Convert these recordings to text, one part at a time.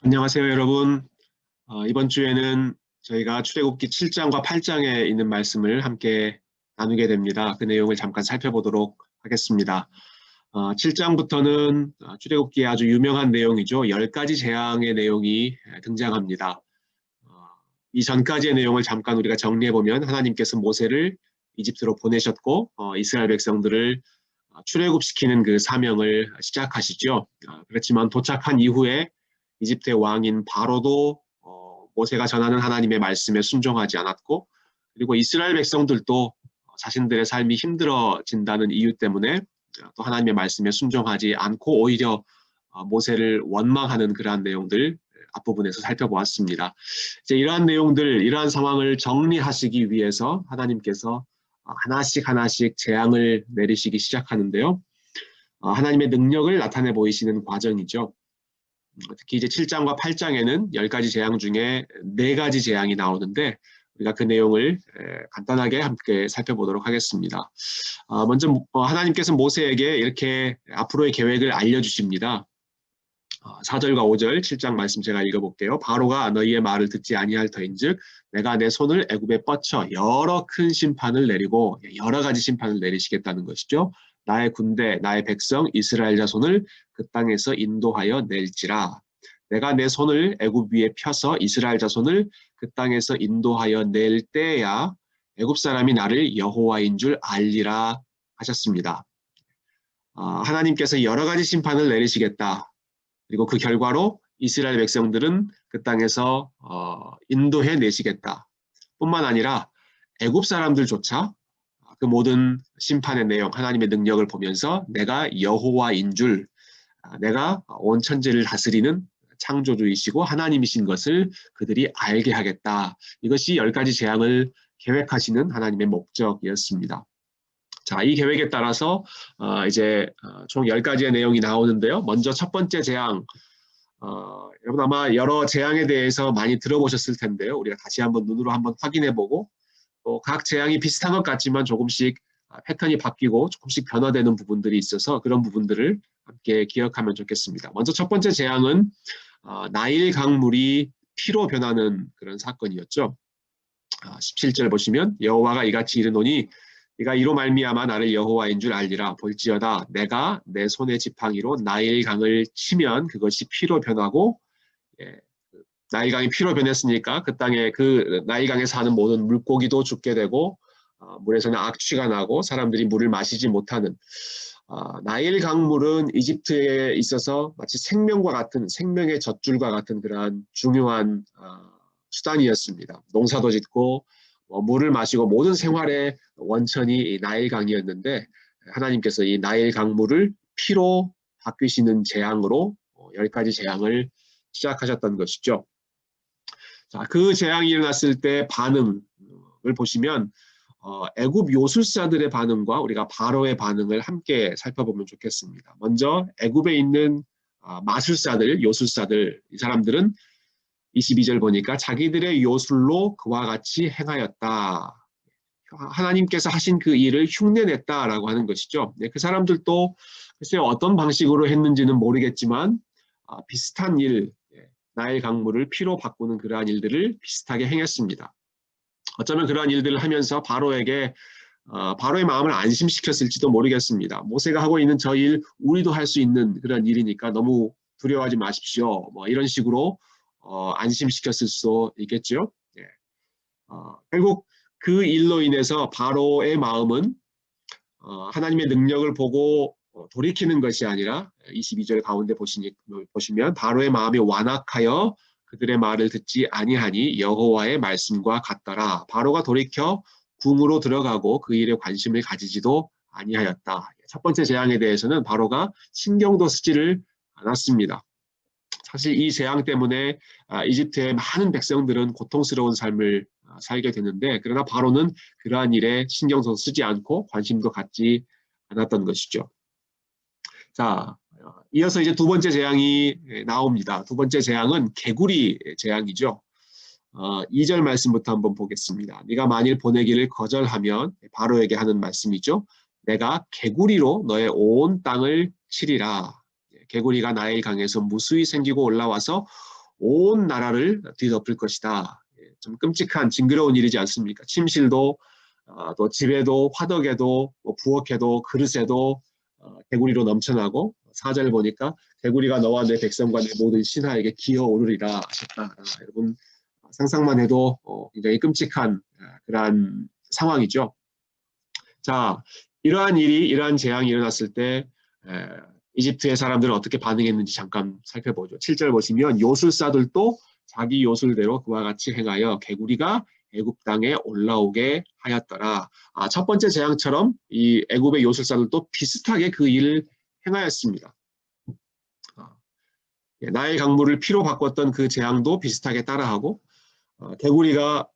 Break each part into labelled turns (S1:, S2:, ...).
S1: 안녕하세요, 여러분. 이번 주에는 저희가 출애굽기 7장과 8장에 있는 말씀을 함께 나누게 됩니다. 그 내용을 잠깐 살펴보도록 하겠습니다. 7장부터는 출애굽기의 아주 유명한 내용이죠. 10가지 재앙의 내용이 등장합니다. 이 전까지의 내용을 잠깐 우리가 정리해보면 하나님께서 모세를 이집트로 보내셨고 이스라엘 백성들을 출애굽시키는 그 사명을 시작하시죠. 그렇지만 도착한 이후에 이집트의 왕인 바로도 모세가 전하는 하나님의 말씀에 순종하지 않았고, 그리고 이스라엘 백성들도 자신들의 삶이 힘들어진다는 이유 때문에 또 하나님의 말씀에 순종하지 않고 오히려 모세를 원망하는 그러한 내용들 앞부분에서 살펴보았습니다. 이제 이러한 내용들, 이러한 상황을 정리하시기 위해서 하나님께서 하나씩 하나씩 재앙을 내리시기 시작하는데요. 하나님의 능력을 나타내 보이시는 과정이죠. 특히 이제 7장과 8장에는 10가지 재앙 중에 4가지 재앙이 나오는데 우리가 그 내용을 간단하게 함께 살펴보도록 하겠습니다. 먼저 하나님께서 모세에게 이렇게 앞으로의 계획을 알려주십니다. 4절과 5절 7장 말씀 제가 읽어볼게요. 바로가 너희의 말을 듣지 아니할 터인즉 내가 내 손을 애굽에 뻗쳐 여러 큰 심판을 내리고, 여러 가지 심판을 내리시겠다는 것이죠. 나의 군대, 나의 백성 이스라엘 자손을 그 땅에서 인도하여 낼지라. 내가 내 손을 애굽 위에 펴서 이스라엘 자손을 그 땅에서 인도하여 낼 때야 애굽 사람이 나를 여호와인 줄 알리라 하셨습니다. 하나님께서 여러 가지 심판을 내리시겠다. 그리고 그 결과로 이스라엘 백성들은 그 땅에서 인도해 내시겠다. 뿐만 아니라 애굽 사람들조차 그 모든 심판의 내용, 하나님의 능력을 보면서 내가 여호와인 줄, 내가 온 천지를 다스리는 창조주이시고 하나님이신 것을 그들이 알게 하겠다. 이것이 10가지 재앙을 계획하시는 하나님의 목적이었습니다. 자, 이 계획에 따라서 이제 총 10가지의 내용이 나오는데요. 먼저 첫 번째 재앙, 여러분 아마 여러 재앙에 대해서 많이 들어보셨을 텐데요. 우리가 다시 한번 눈으로 한번 확인해보고 또 각 재앙이 비슷한 것 같지만 조금씩 패턴이 바뀌고 조금씩 변화되는 부분들이 있어서 그런 부분들을 함께 기억하면 좋겠습니다. 먼저 첫 번째 재앙은 나일 강물이 피로 변하는 그런 사건이었죠. 17절 보시면 여호와가 이같이 이르노니 네가 이로 말미암아 나를 여호와인 줄 알리라. 볼지어다 내가 내 손의 지팡이로 나일 강을 치면 그것이 피로 변하고, 나일 강이 피로 변했으니까 그 땅에 그 나일 강에 사는 모든 물고기도 죽게 되고 물에서는 악취가 나고 사람들이 물을 마시지 못하는, 나일 강물은 이집트에 있어서 마치 생명과 같은, 생명의 젖줄과 같은 그러한 중요한 수단이었습니다. 농사도 짓고 물을 마시고 모든 생활의 원천이 이 나일 강이었는데 하나님께서 이 나일 강물을 피로 바뀌시는 재앙으로 10가지 재앙을 시작하셨던 것이죠. 자, 그 재앙이 일어났을 때 반응을 보시면 애굽 요술사들의 반응과 우리가 바로의 반응을 함께 살펴보면 좋겠습니다. 먼저 애굽에 있는 마술사들, 요술사들, 이 사람들은 22절 보니까 자기들의 요술로 그와 같이 행하였다. 하나님께서 하신 그 일을 흉내냈다라고 하는 것이죠. 그 사람들도 글쎄요, 어떤 방식으로 했는지는 모르겠지만 비슷한 일, 나일 강물을 피로 바꾸는 그러한 일들을 비슷하게 행했습니다. 어쩌면 그러한 일들을 하면서 바로에게 바로의 마음을 안심시켰을지도 모르겠습니다. 모세가 하고 있는 저 일 우리도 할 수 있는 그런 일이니까 너무 두려워하지 마십시오. 뭐 이런 식으로 안심시켰을 수 있겠죠. 결국 그 일로 인해서 바로의 마음은 하나님의 능력을 보고 돌이키는 것이 아니라 22절 가운데 보시면 바로의 마음이 완악하여 그들의 말을 듣지 아니하니 여호와의 말씀과 같더라. 바로가 돌이켜 궁으로 들어가고 그 일에 관심을 가지지도 아니하였다. 첫 번째 재앙에 대해서는 바로가 신경도 쓰지를 않았습니다. 사실 이 재앙 때문에 이집트의 많은 백성들은 고통스러운 삶을 살게 되는데, 그러나 바로는 그러한 일에 신경도 쓰지 않고 관심도 갖지 않았던 것이죠. 자, 이어서 이제 두 번째 재앙이 나옵니다. 두 번째 재앙은 개구리 재앙이죠. 2절 말씀부터 한번 보겠습니다. 네가 만일 보내기를 거절하면, 바로에게 하는 말씀이죠. 내가 개구리로 너의 온 땅을 치리라. 개구리가 나일 강에서 무수히 생기고 올라와서 온 나라를 뒤덮을 것이다. 좀 끔찍한 징그러운 일이지 않습니까? 침실도 또 집에도 화덕에도 뭐 부엌에도 그릇에도 개구리로 넘쳐나고 4절 보니까 개구리가 너와 내 백성과 내 모든 신하에게 기어오르리라 하셨다. 여러분 상상만 해도 굉장히 끔찍한 그러한 상황이죠. 자, 이러한 재앙이 일어났을 때 이집트의 사람들은 어떻게 반응했는지 잠깐 살펴보죠. 7절 보시면 요술사들도 자기 요술대로 그와 같이 행하여 개구리가 애굽 땅에 올라오게 하였더라. 첫 번째 재앙처럼 이 애굽의 요술사들도 비슷하게 그 일을 행하였습니다. 나일 강물을 피로 바꿨던 그 재앙도 비슷하게 따라하고 개구리가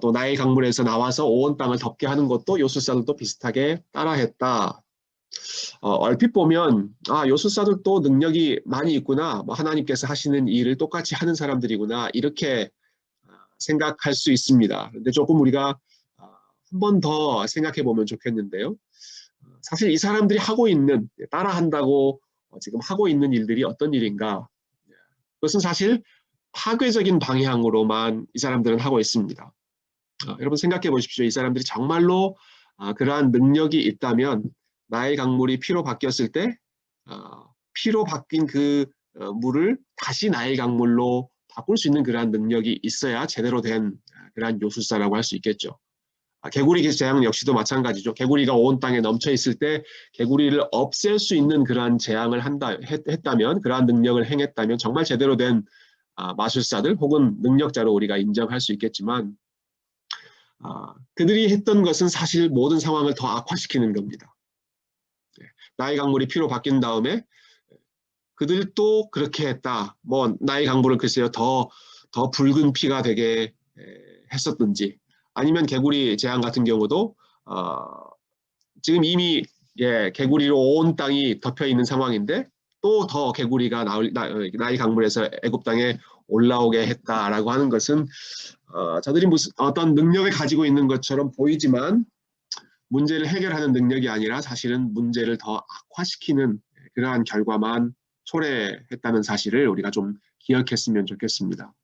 S1: 또 나일 강물에서 나와서 온 땅을 덮게 하는 것도 요술사들도 비슷하게 따라했다. 얼핏 보면 요술사들도 능력이 많이 있구나. 뭐 하나님께서 하시는 일을 똑같이 하는 사람들이구나. 이렇게 생각할 수 있습니다. 근데 조금 우리가 한 번 더 생각해 보면 좋겠는데요. 사실 이 사람들이 하고 있는, 따라한다고 지금 하고 있는 일들이 어떤 일인가? 그것은 사실 파괴적인 방향으로만 이 사람들은 하고 있습니다. 여러분 생각해 보십시오. 이 사람들이 정말로 그러한 능력이 있다면 나일 강물이 피로 바뀌었을 때 피로 바뀐 그 물을 다시 나일 강물로 바꿀 수 있는 그러한 능력이 있어야 제대로 된 그러한 요술사라고 할 수 있겠죠. 개구리 재앙 역시도 마찬가지죠. 개구리가 온 땅에 넘쳐 있을 때 개구리를 없앨 수 있는 그러한 재앙을 했다면, 그러한 능력을 행했다면 정말 제대로 된 마술사들 혹은 능력자로 우리가 인정할 수 있겠지만 그들이 했던 것은 사실 모든 상황을 더 악화시키는 겁니다. 나일 강물이 피로 바뀐 다음에 그들도 그렇게 했다. 뭐 나일 강물을 글쎄요 더 붉은 피가 되게 했었든지, 아니면 개구리 재앙 같은 경우도 지금 이미 개구리로 온 땅이 덮여 있는 상황인데 또 더 개구리가 나일 강물에서 애굽 땅에 올라오게 했다라고 하는 것은 저들이 무슨 어떤 능력을 가지고 있는 것처럼 보이지만 문제를 해결하는 능력이 아니라 사실은 문제를 더 악화시키는 그러한 결과만 초래했다는 사실을 우리가 좀 기억했으면 좋겠습니다.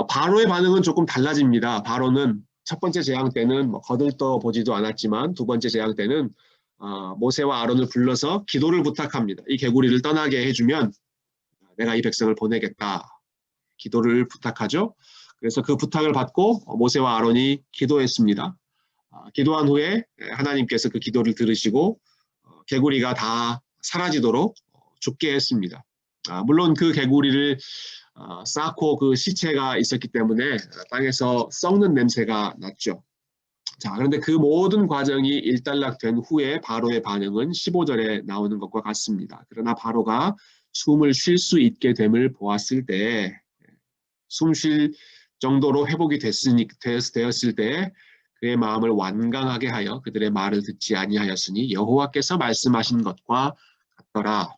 S1: 바로의 반응은 조금 달라집니다. 바로는 첫 번째 재앙 때는 거들떠 보지도 않았지만 두 번째 재앙 때는 모세와 아론을 불러서 기도를 부탁합니다. 이 개구리를 떠나게 해주면 내가 이 백성을 보내겠다. 기도를 부탁하죠. 그래서 그 부탁을 받고 모세와 아론이 기도했습니다. 기도한 후에 하나님께서 그 기도를 들으시고 개구리가 다 사라지도록 죽게 했습니다. 물론 그 개구리를 쌓고 그 시체가 있었기 때문에 땅에서 썩는 냄새가 났죠. 자, 그런데 그 모든 과정이 일단락된 후에 바로의 반응은 15절에 나오는 것과 같습니다. 그러나 바로가 숨을 쉴 수 있게 됨을 보았을 때, 숨 쉴 정도로 회복이 되었을 때 그의 마음을 완강하게 하여 그들의 말을 듣지 아니하였으니 여호와께서 말씀하신 것과 같더라.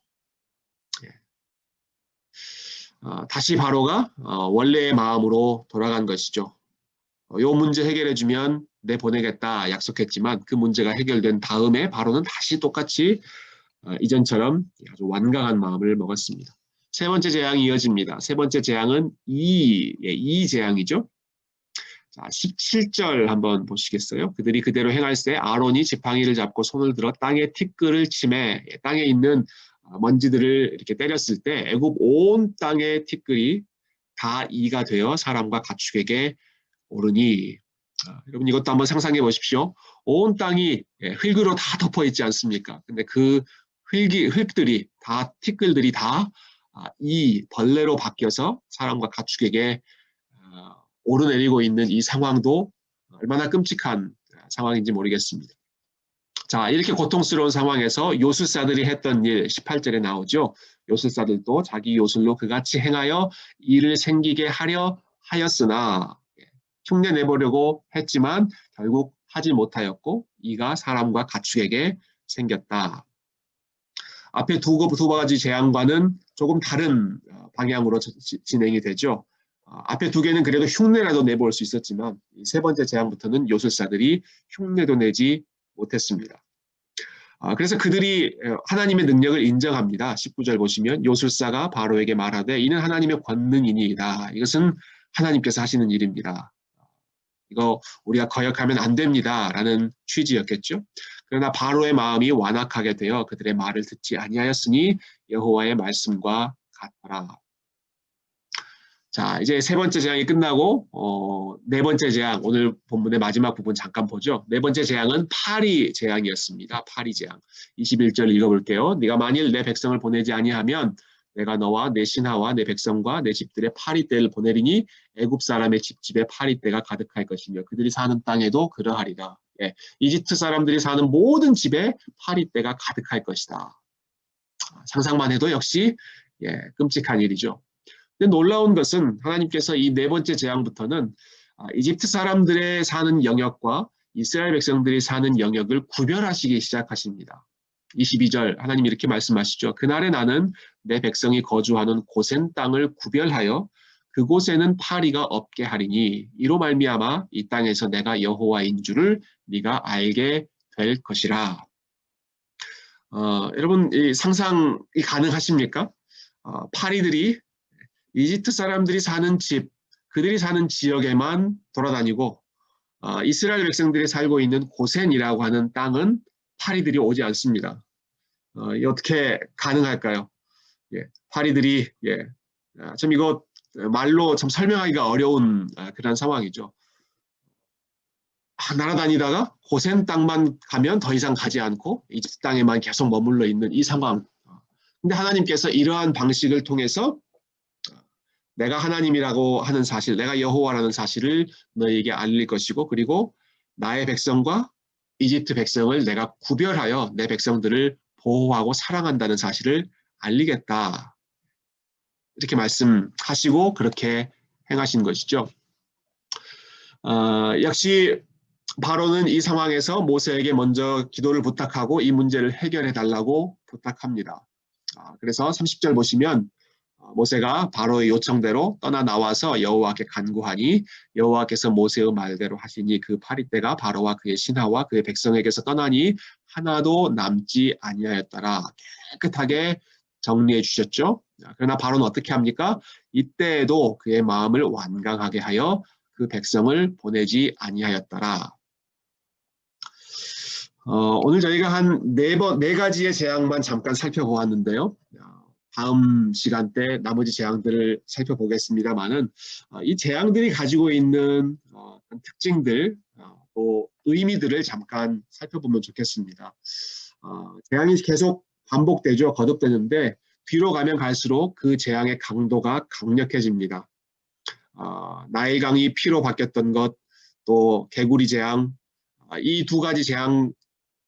S1: 다시 바로가 원래의 마음으로 돌아간 것이죠. 이 문제 해결해주면 내보내겠다 약속했지만 그 문제가 해결된 다음에 바로는 다시 똑같이 이전처럼 아주 완강한 마음을 먹었습니다. 세 번째 재앙이 이어집니다. 세 번째 재앙은 이 재앙이죠. 자, 17절 한번 보시겠어요? 그들이 그대로 행할세 아론이 지팡이를 잡고 손을 들어 땅에 티끌을 치매, 땅에 있는 먼지들을 이렇게 때렸을 때 애굽 온 땅의 티끌이 다 이가 되어 사람과 가축에게 오르니. 여러분 이것도 한번 상상해 보십시오. 온 땅이 흙으로 다 덮어 있지 않습니까? 근데 그 흙들이 다 티끌들이 다 이 벌레로 바뀌어서 사람과 가축에게 오르내리고 있는 이 상황도 얼마나 끔찍한 상황인지 모르겠습니다. 자, 이렇게 고통스러운 상황에서 요술사들이 했던 일 18절에 나오죠. 요술사들도 자기 요술로 그같이 행하여 일을 생기게 하려 하였으나 흉내 내보려고 했지만 결국 하지 못하였고 이가 사람과 가축에게 생겼다. 앞에 두 가지 재앙과는 조금 다른 방향으로 진행이 되죠. 앞에 두 개는 그래도 흉내라도 내볼 수 있었지만 세 번째 재앙부터는 요술사들이 흉내도 내지 못했습니다. 그래서 그들이 하나님의 능력을 인정합니다. 19절 보시면 요술사가 바로에게 말하되 이는 하나님의 권능이니이다. 이것은 하나님께서 하시는 일입니다. 이거 우리가 거역하면 안 됩니다. 라는 취지였겠죠. 그러나 바로의 마음이 완악하게 되어 그들의 말을 듣지 아니하였으니 여호와의 말씀과 같더라. 자, 이제 세 번째 재앙이 끝나고 네 번째 재앙, 오늘 본문의 마지막 부분 잠깐 보죠. 네 번째 재앙은 파리 재앙이었습니다. 파리 재앙. 21절 읽어볼게요. 네가 만일 내 백성을 보내지 아니하면 내가 너와 내 신하와 내 백성과 내 집들의 파리떼를 보내리니 애굽 사람의 집집에 파리떼가 가득할 것이며 그들이 사는 땅에도 그러하리라. 예, 이집트 사람들이 사는 모든 집에 파리떼가 가득할 것이다. 상상만 해도 역시 끔찍한 일이죠. 근데 놀라운 것은 하나님께서 이 네 번째 재앙부터는 이집트 사람들의 사는 영역과 이스라엘 백성들이 사는 영역을 구별하시기 시작하십니다. 22절 하나님이 이렇게 말씀하시죠. 그날에 나는 내 백성이 거주하는 고센 땅을 구별하여 그곳에는 파리가 없게 하리니 이로 말미암아 이 땅에서 내가 여호와인 줄을 네가 알게 될 것이라. 여러분 이 상상이 가능하십니까? 파리들이 이집트 사람들이 사는 집, 그들이 사는 지역에만 돌아다니고 이스라엘 백성들이 살고 있는 고센이라고 하는 땅은 파리들이 오지 않습니다. 어떻게 가능할까요? 파리들이 참 이거 말로 참 설명하기가 어려운 그런 상황이죠. 날아다니다가 고센 땅만 가면 더 이상 가지 않고 이집트 땅에만 계속 머물러 있는 이 상황. 근데 하나님께서 이러한 방식을 통해서 내가 하나님이라고 하는 사실, 내가 여호와라는 사실을 너희에게 알릴 것이고 그리고 나의 백성과 이집트 백성을 내가 구별하여 내 백성들을 보호하고 사랑한다는 사실을 알리겠다. 이렇게 말씀하시고 그렇게 행하신 것이죠. 역시 바로는 이 상황에서 모세에게 먼저 기도를 부탁하고 이 문제를 해결해 달라고 부탁합니다. 그래서 30절 보시면 모세가 바로의 요청대로 떠나 나와서 여호와께 간구하니 여호와께서 모세의 말대로 하시니 그 파리떼가 바로와 그의 신하와 그의 백성에게서 떠나니 하나도 남지 아니하였더라. 깨끗하게 정리해 주셨죠. 그러나 바로는 어떻게 합니까? 이때에도 그의 마음을 완강하게 하여 그 백성을 보내지 아니하였더라. 오늘 저희가 한 네 가지의 재앙만 잠깐 살펴보았는데요. 다음 시간 때 나머지 재앙들을 살펴보겠습니다만은 이 재앙들이 가지고 있는 특징들 또 의미들을 잠깐 살펴보면 좋겠습니다. 재앙이 계속 반복되죠. 거듭되는데 뒤로 가면 갈수록 그 재앙의 강도가 강력해집니다. 나일강이 피로 바뀌었던 것, 또 개구리 재앙, 이 두 가지 재앙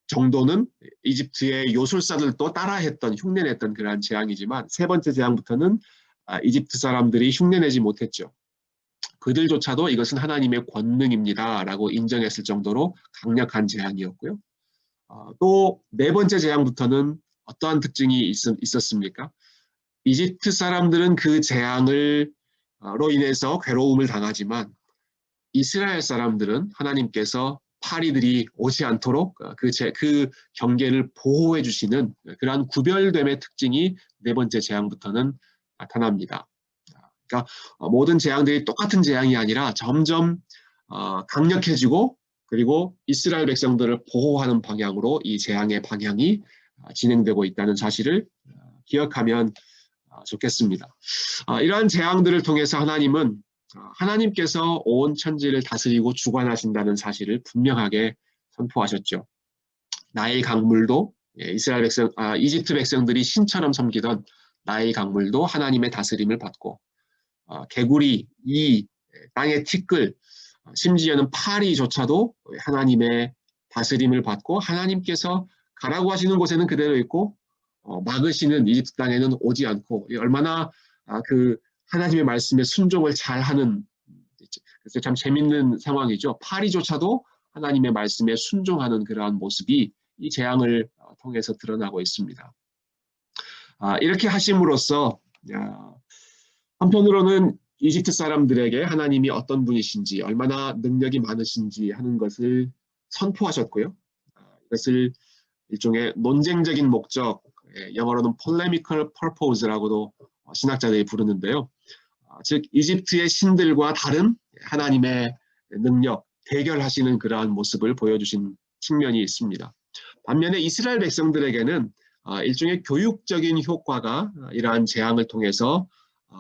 S1: 정도는 이집트의 요술사들도 따라했던 흉내냈던 그러한 재앙이지만 세 번째 재앙부터는 이집트 사람들이 흉내내지 못했죠. 그들조차도 이것은 하나님의 권능입니다 라고 인정했을 정도로 강력한 재앙이었고요. 또 네 번째 재앙부터는 어떠한 특징이 있었습니까? 이집트 사람들은 그 재앙으로 인해서 괴로움을 당하지만 이스라엘 사람들은 하나님께서 파리들이 오지 않도록 그 경계를 보호해 주시는 그러한 구별됨의 특징이 네 번째 재앙부터는 나타납니다. 그러니까 모든 재앙들이 똑같은 재앙이 아니라 점점 강력해지고 그리고 이스라엘 백성들을 보호하는 방향으로 이 재앙의 방향이 진행되고 있다는 사실을 기억하면 좋겠습니다. 이러한 재앙들을 통해서 하나님은 하나님께서 온 천지를 다스리고 주관하신다는 사실을 분명하게 선포하셨죠. 나일 강물도 이집트 백성들이 신처럼 섬기던 나일 강물도 하나님의 다스림을 받고 개구리, 땅의 티끌, 심지어는 파리조차도 하나님의 다스림을 받고 하나님께서 가라고 하시는 곳에는 그대로 있고 막으시는 이집트 땅에는 오지 않고 얼마나 그 하나님의 말씀에 순종을 잘하는 그래서 참 재밌는 상황이죠. 파리조차도 하나님의 말씀에 순종하는 그러한 모습이 이 재앙을 통해서 드러나고 있습니다. 이렇게 하심으로써 한편으로는 이집트 사람들에게 하나님이 어떤 분이신지 얼마나 능력이 많으신지 하는 것을 선포하셨고요. 이것을 일종의 논쟁적인 목적, 영어로는 polemical purpose라고도 신학자들이 부르는데요. 즉 이집트의 신들과 다른 하나님의 능력, 대결하시는 그러한 모습을 보여주신 측면이 있습니다. 반면에 이스라엘 백성들에게는 일종의 교육적인 효과가 이러한 재앙을 통해서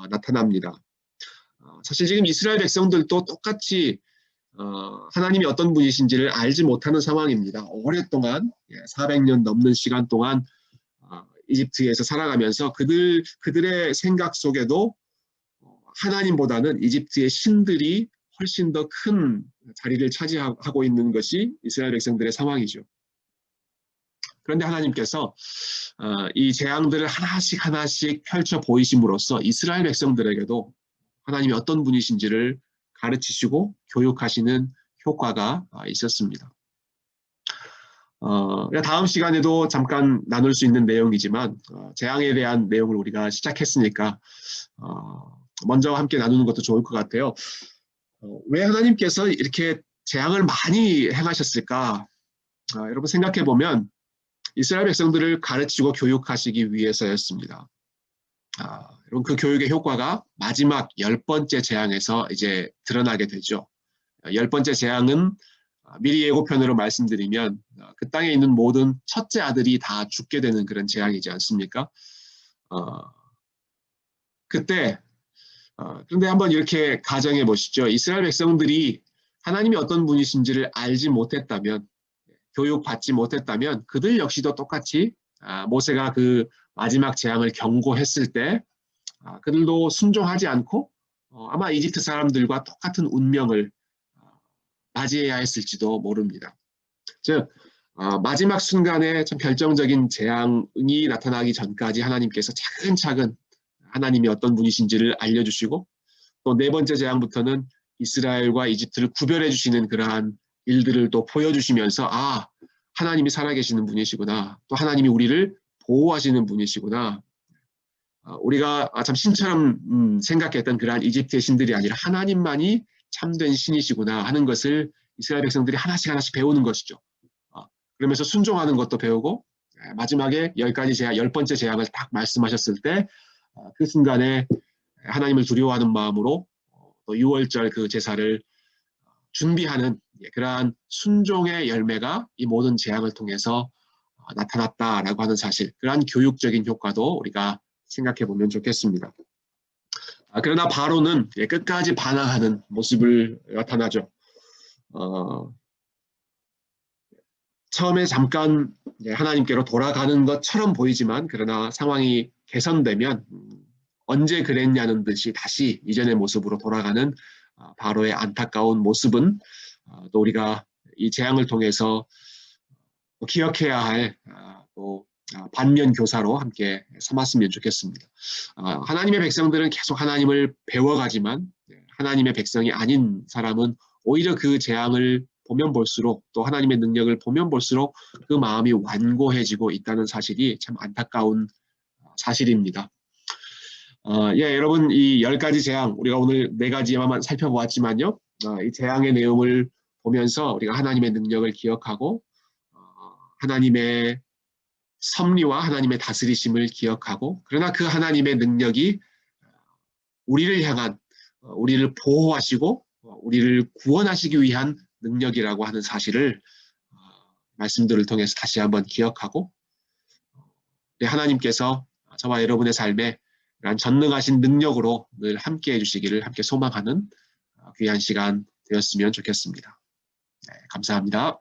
S1: 나타납니다. 사실 지금 이스라엘 백성들도 똑같이 하나님이 어떤 분이신지를 알지 못하는 상황입니다. 오랫동안 400년 넘는 시간 동안 이집트에서 살아가면서 그들의 생각 속에도 하나님보다는 이집트의 신들이 훨씬 더 큰 자리를 차지하고 있는 것이 이스라엘 백성들의 상황이죠. 그런데 하나님께서 이 재앙들을 하나씩 하나씩 펼쳐 보이심으로써 이스라엘 백성들에게도 하나님이 어떤 분이신지를 가르치시고 교육하시는 효과가 있었습니다. 다음 시간에도 잠깐 나눌 수 있는 내용이지만 재앙에 대한 내용을 우리가 시작했으니까 먼저 함께 나누는 것도 좋을 것 같아요. 왜 하나님께서 이렇게 재앙을 많이 행하셨을까? 여러분 생각해 보면 이스라엘 백성들을 가르치고 교육하시기 위해서였습니다. 여러분 그 교육의 효과가 마지막 10번째 재앙에서 이제 드러나게 되죠. 10번째 재앙은 미리 예고편으로 말씀드리면 그 땅에 있는 모든 첫째 아들이 다 죽게 되는 그런 재앙이지 않습니까? 그때 그런데 한번 이렇게 가정해 보시죠. 이스라엘 백성들이 하나님이 어떤 분이신지를 알지 못했다면, 교육받지 못했다면 그들 역시도 똑같이 모세가 그 마지막 재앙을 경고했을 때 그들도 순종하지 않고 아마 이집트 사람들과 똑같은 운명을 맞이해야 했을지도 모릅니다. 즉 마지막 순간에 참 결정적인 재앙이 나타나기 전까지 하나님께서 차근차근 하나님이 어떤 분이신지를 알려주시고 또 네 번째 재앙부터는 이스라엘과 이집트를 구별해 주시는 그러한 일들을 또 보여주시면서 하나님이 살아계시는 분이시구나. 또 하나님이 우리를 보호하시는 분이시구나. 우리가 참 신처럼 생각했던 그러한 이집트의 신들이 아니라 하나님만이 참된 신이시구나 하는 것을 이스라엘 백성들이 하나씩 하나씩 배우는 것이죠. 그러면서 순종하는 것도 배우고 마지막에 10번째 재앙을 딱 말씀하셨을 때 그 순간에 하나님을 두려워하는 마음으로 또 6월절 그 제사를 준비하는 그러한 순종의 열매가 이 모든 재앙을 통해서 나타났다라고 하는 사실, 그러한 교육적인 효과도 우리가 생각해 보면 좋겠습니다. 그러나 바로는 끝까지 반항하는 모습을 나타나죠. 처음에 잠깐 하나님께로 돌아가는 것처럼 보이지만 그러나 상황이 개선되면 언제 그랬냐는 듯이 다시 이전의 모습으로 돌아가는 바로의 안타까운 모습은 또 우리가 이 재앙을 통해서 기억해야 할 또 반면 교사로 함께 삼았으면 좋겠습니다. 하나님의 백성들은 계속 하나님을 배워가지만 하나님의 백성이 아닌 사람은 오히려 그 재앙을 보면 볼수록 또 하나님의 능력을 보면 볼수록 그 마음이 완고해지고 있다는 사실이 참 안타까운 사실입니다. 여러분 이 10가지 재앙 우리가 오늘 4가지만 살펴보았지만요. 이 재앙의 내용을 보면서 우리가 하나님의 능력을 기억하고 하나님의 섭리와 하나님의 다스리심을 기억하고 그러나 그 하나님의 능력이 우리를 향한 우리를 보호하시고 우리를 구원하시기 위한 능력이라고 하는 사실을 말씀들을 통해서 다시 한번 기억하고 하나님께서 저와 여러분의 삶에 전능하신 능력으로 늘 함께 해주시기를 함께 소망하는 귀한 시간 되었으면 좋겠습니다. 감사합니다.